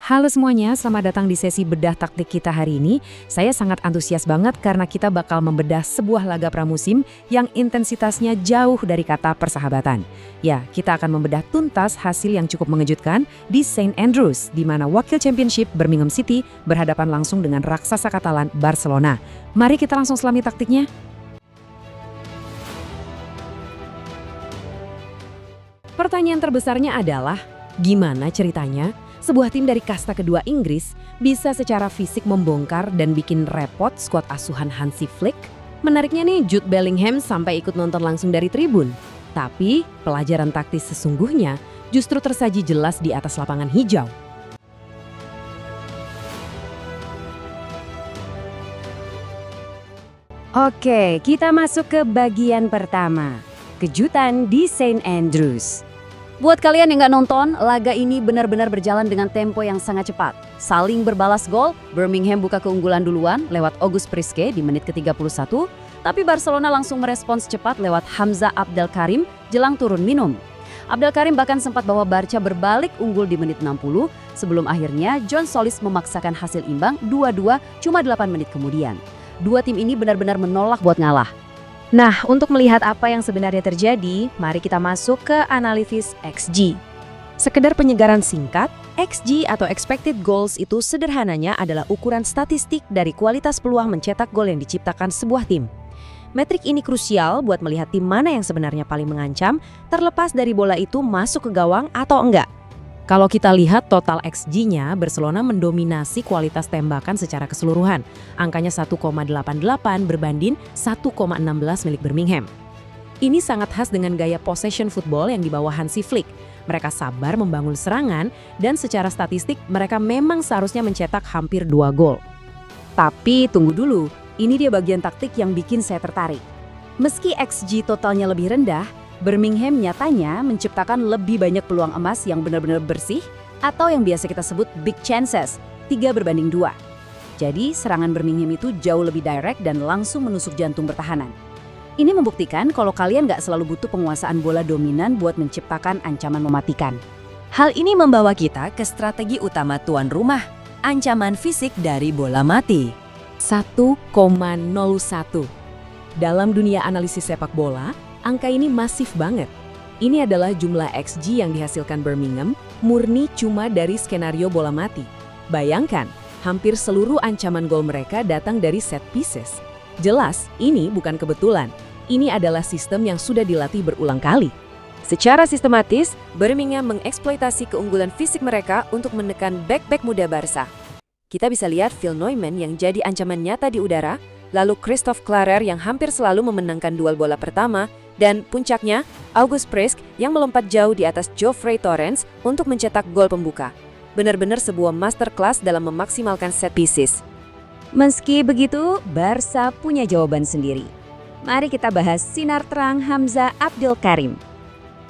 Halo semuanya, selamat datang di sesi bedah taktik kita hari ini. Saya sangat antusias banget karena kita bakal membedah sebuah laga pramusim yang intensitasnya jauh dari kata persahabatan. Ya, kita akan membedah tuntas hasil yang cukup mengejutkan di St. Andrews, di mana wakil championship Birmingham City berhadapan langsung dengan raksasa Katalan Barcelona. Mari kita langsung selami taktiknya. Pertanyaan terbesarnya adalah, gimana ceritanya sebuah tim dari kasta kedua Inggris bisa secara fisik membongkar dan bikin repot skuad asuhan Hansi Flick? Menariknya nih, Jude Bellingham sampai ikut nonton langsung dari tribun. Tapi pelajaran taktis sesungguhnya justru tersaji jelas di atas lapangan hijau. Oke, kita masuk ke bagian pertama. Kejutan di St. Andrews. Buat kalian yang nggak nonton, laga ini benar-benar berjalan dengan tempo yang sangat cepat. Saling berbalas gol, Birmingham buka keunggulan duluan lewat August Priske di menit ke-31, tapi Barcelona langsung merespons cepat lewat Hamza Abdelkarim jelang turun minum. Abdelkarim bahkan sempat bawa Barca berbalik unggul di menit 60, sebelum akhirnya John Solis memaksakan hasil imbang 2-2 cuma 8 menit kemudian. Dua tim ini benar-benar menolak buat ngalah. Nah, untuk melihat apa yang sebenarnya terjadi, mari kita masuk ke analisis XG. Sekedar penyegaran singkat, XG atau expected goals itu sederhananya adalah ukuran statistik dari kualitas peluang mencetak gol yang diciptakan sebuah tim. Metrik ini krusial buat melihat tim mana yang sebenarnya paling mengancam, terlepas dari bola itu masuk ke gawang atau enggak. Kalau kita lihat total XG-nya, Barcelona mendominasi kualitas tembakan secara keseluruhan. Angkanya 1,88 berbanding 1,16 milik Birmingham. Ini sangat khas dengan gaya possession football yang dibawa Hansi Flick. Mereka sabar membangun serangan dan secara statistik mereka memang seharusnya mencetak hampir 2 gol. Tapi tunggu dulu, ini dia bagian taktik yang bikin saya tertarik. Meski XG totalnya lebih rendah, Birmingham nyatanya menciptakan lebih banyak peluang emas yang benar-benar bersih atau yang biasa kita sebut big chances, 3/2. Jadi serangan Birmingham itu jauh lebih direct dan langsung menusuk jantung pertahanan. Ini membuktikan kalau kalian nggak selalu butuh penguasaan bola dominan buat menciptakan ancaman mematikan. Hal ini membawa kita ke strategi utama tuan rumah, ancaman fisik dari bola mati. 1,01. Dalam dunia analisis sepak bola, angka ini masif banget. Ini adalah jumlah XG yang dihasilkan Birmingham murni cuma dari skenario bola mati. Bayangkan, hampir seluruh ancaman gol mereka datang dari set pieces. Jelas, ini bukan kebetulan. Ini adalah sistem yang sudah dilatih berulang kali. Secara sistematis, Birmingham mengeksploitasi keunggulan fisik mereka untuk menekan bek-bek muda Barca. Kita bisa lihat Phil Neumann yang jadi ancaman nyata di udara, lalu Christophe Clarer yang hampir selalu memenangkan duel bola pertama, dan puncaknya, August Priske yang melompat jauh di atas Geoffrey Torrens untuk mencetak gol pembuka. Benar-benar sebuah masterclass dalam memaksimalkan set pieces. Meski begitu, Barca punya jawaban sendiri. Mari kita bahas sinar terang Hamza Abdelkarim.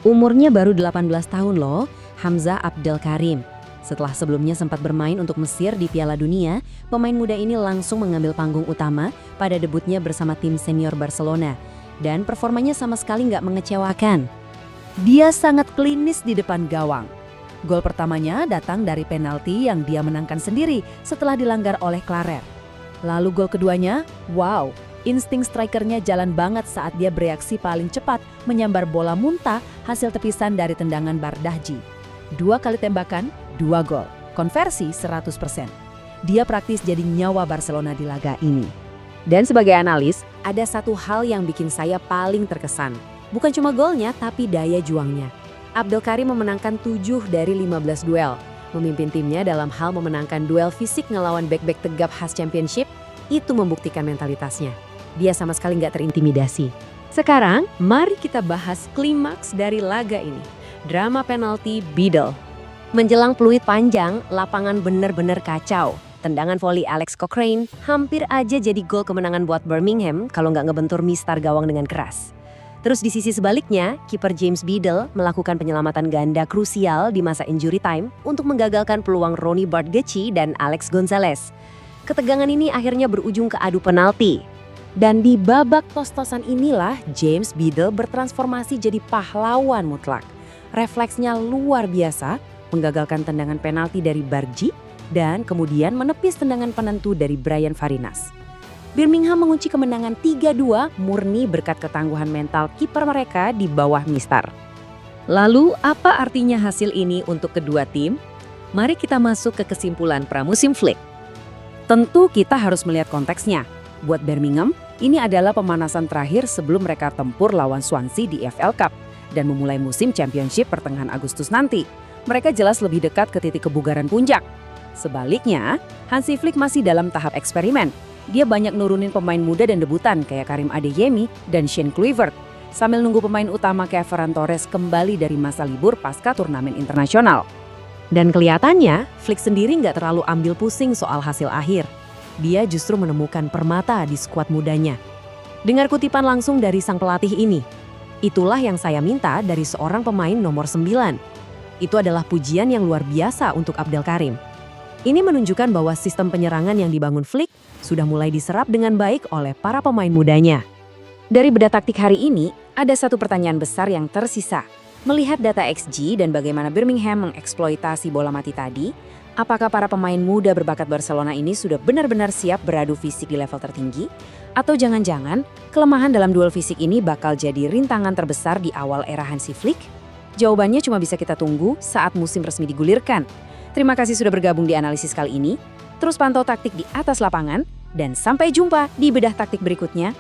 Umurnya baru 18 tahun loh, Hamza Abdelkarim. Setelah sebelumnya sempat bermain untuk Mesir di Piala Dunia, pemain muda ini langsung mengambil panggung utama pada debutnya bersama tim senior Barcelona. Dan performanya sama sekali nggak mengecewakan. Dia sangat klinis di depan gawang. Gol pertamanya datang dari penalti yang dia menangkan sendiri setelah dilanggar oleh Clarer. Lalu gol keduanya, wow, insting strikernya jalan banget saat dia bereaksi paling cepat menyambar bola muntah hasil tepisan dari tendangan Bardghji. 2 kali tembakan, 2 gol, konversi 100%. Dia praktis jadi nyawa Barcelona di laga ini. Dan sebagai analis, ada satu hal yang bikin saya paling terkesan. Bukan cuma golnya, tapi daya juangnya. Abdelkarim memenangkan 7 dari 15 duel. Memimpin timnya dalam hal memenangkan duel fisik ngelawan bek-bek tegap khas championship, itu membuktikan mentalitasnya. Dia sama sekali nggak terintimidasi. Sekarang, mari kita bahas klimaks dari laga ini. Drama penalti Beadle. Menjelang peluit panjang, lapangan benar-benar kacau. Tendangan voli Alex Cochrane hampir aja jadi gol kemenangan buat Birmingham kalau nggak ngebentur mistar gawang dengan keras. Terus di sisi sebaliknya, kiper James Beadle melakukan penyelamatan ganda krusial di masa injury time untuk menggagalkan peluang Ronnie Bardghji dan Alex Gonzalez. Ketegangan ini akhirnya berujung ke adu penalti. Dan di babak tos-tosan inilah James Beadle bertransformasi jadi pahlawan mutlak. Refleksnya luar biasa, menggagalkan tendangan penalti dari Bardghji dan kemudian menepis tendangan penentu dari Brian Farinas. Birmingham mengunci kemenangan 3-2 murni berkat ketangguhan mental kiper mereka di bawah Mistar. Lalu, apa artinya hasil ini untuk kedua tim? Mari kita masuk ke kesimpulan pramusim Flick. Tentu kita harus melihat konteksnya. Buat Birmingham, ini adalah pemanasan terakhir sebelum mereka tempur lawan Swansea di EFL Cup dan memulai musim Championship pertengahan Agustus nanti. Mereka jelas lebih dekat ke titik kebugaran puncak. Sebaliknya, Hansi Flick masih dalam tahap eksperimen. Dia banyak nurunin pemain muda dan debutan kayak Karim Adeyemi dan Shane Kluivert, sambil nunggu pemain utama kayak Ferran Torres kembali dari masa libur pasca turnamen internasional. Dan kelihatannya, Flick sendiri nggak terlalu ambil pusing soal hasil akhir. Dia justru menemukan permata di skuad mudanya. Dengar kutipan langsung dari sang pelatih ini. Itulah yang saya minta dari seorang pemain nomor 9. Itu adalah pujian yang luar biasa untuk Abdel Karim. Ini menunjukkan bahwa sistem penyerangan yang dibangun Flick sudah mulai diserap dengan baik oleh para pemain mudanya. Dari bedah taktik hari ini, ada satu pertanyaan besar yang tersisa. Melihat data XG dan bagaimana Birmingham mengeksploitasi bola mati tadi, apakah para pemain muda berbakat Barcelona ini sudah benar-benar siap beradu fisik di level tertinggi? Atau jangan-jangan kelemahan dalam duel fisik ini bakal jadi rintangan terbesar di awal era Hansi Flick? Jawabannya cuma bisa kita tunggu saat musim resmi digulirkan. Terima kasih sudah bergabung di analisis kali ini. Terus pantau taktik di atas lapangan, dan sampai jumpa di bedah taktik berikutnya.